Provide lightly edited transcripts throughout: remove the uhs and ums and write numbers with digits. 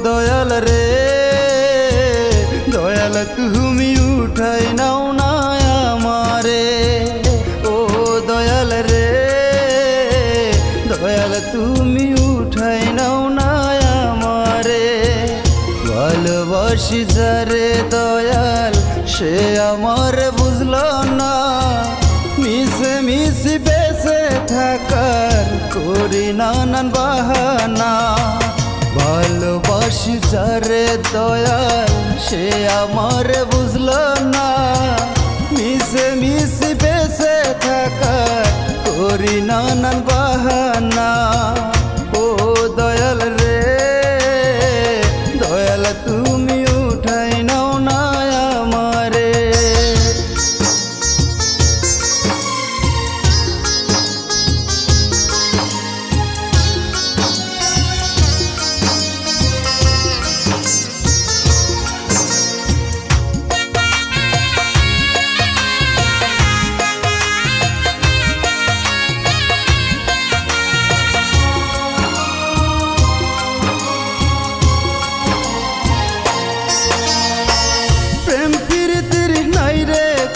दयाल रे दयाल तुमी उठाई नाओ ना आमारे ओ दयाल रे दयाल तुमी उठाई नाओ ना आमारे भालोबासी जारे दयाल से आमार बुझलो ना मिसे मिसी बेसे थाकार करी नानान बाहाना ভালোবাসি যারে দয়াল সে আমার বুঝলো না মিশে মিশে বেঁচে থাকা করি নানান বাহানা ও দয়াল রে দয়াল তুমি উঠাই নাও না আমারে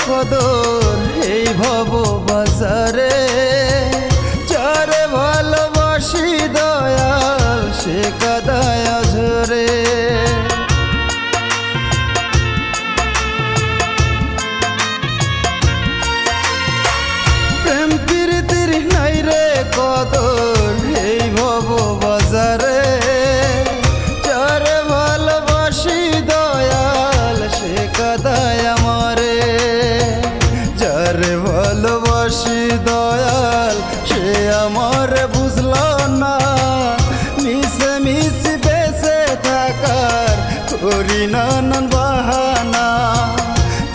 কদর এই ভব বাজারে যারে ভালোবাসি দয়াল সে কাদায় ঝরে প্রেম প্রীতির নাই রে কদর এই ভব বাজারে যারে ভালোবাসি দয়াল সে কাদায় আমারে যারে ভালোবাসি দয়াল সে আমার বুঝলো না মিশে মিশে বেঁচে থাকার করি নানান বাহানা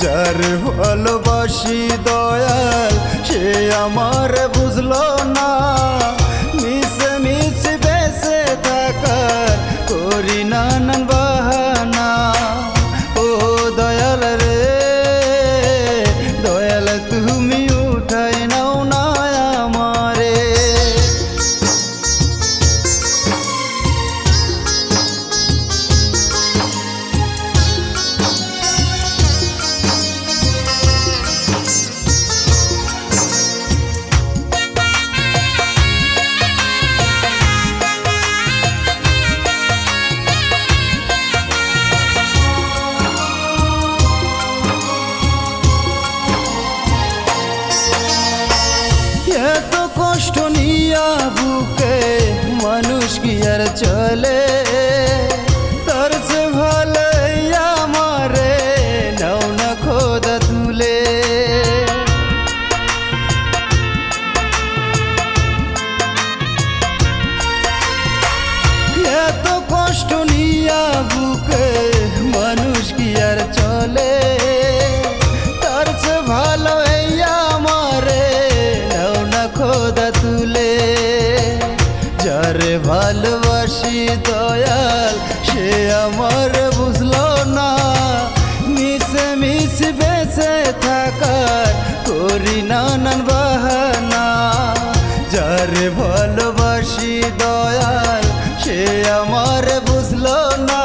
যারে ভালোবাসি দয়াল সে আমার বুঝলো না মিশে মিশে বেঁচে থাকার করি নানান বাহানা ও দয়াল রে দয়াল তুমি উঠাই নাও না আমারে এত কষ্ট নিয়া বুকে মানুষ কি আর চলে তার সে ভালো আমারে নাও না খোদা তুলে এত কষ্ট নিয়া বুকে মানুষ কি আর চলে তার সে ভালো আমারে খোদা তুলে যারে ভালোবাসি দয়াল সে আমার বুঝলো না মিশে মিশে বেঁচে থাকার করি নানান বাহানা যারে ভালোবাসি দয়াল সে আমার বুঝলো না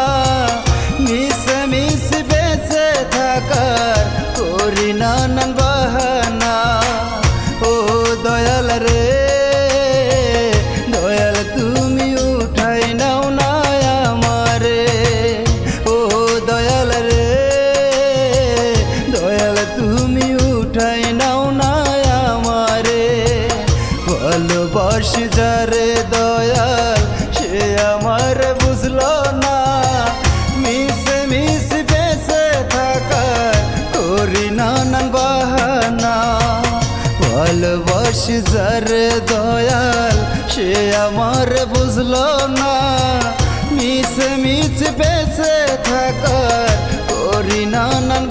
মিশে মিশে বেঁচে থাকার করি নানান বাহানা ও দয়াল রে দয়াল তুমি উঠাই নাও না আমারে ও দয়াল রে দয়াল তুমি উঠাই নাও না আমারে ভালোবাসি যারে দয়াল সে আমার বুঝলো না মিশে মিশে বেঁচে থাকার করি নানান বাহানা ভালোবাসি যারে দয়াল সে আমার বুঝলো না মিছে মিছে বেঁচে থাকার করি নানান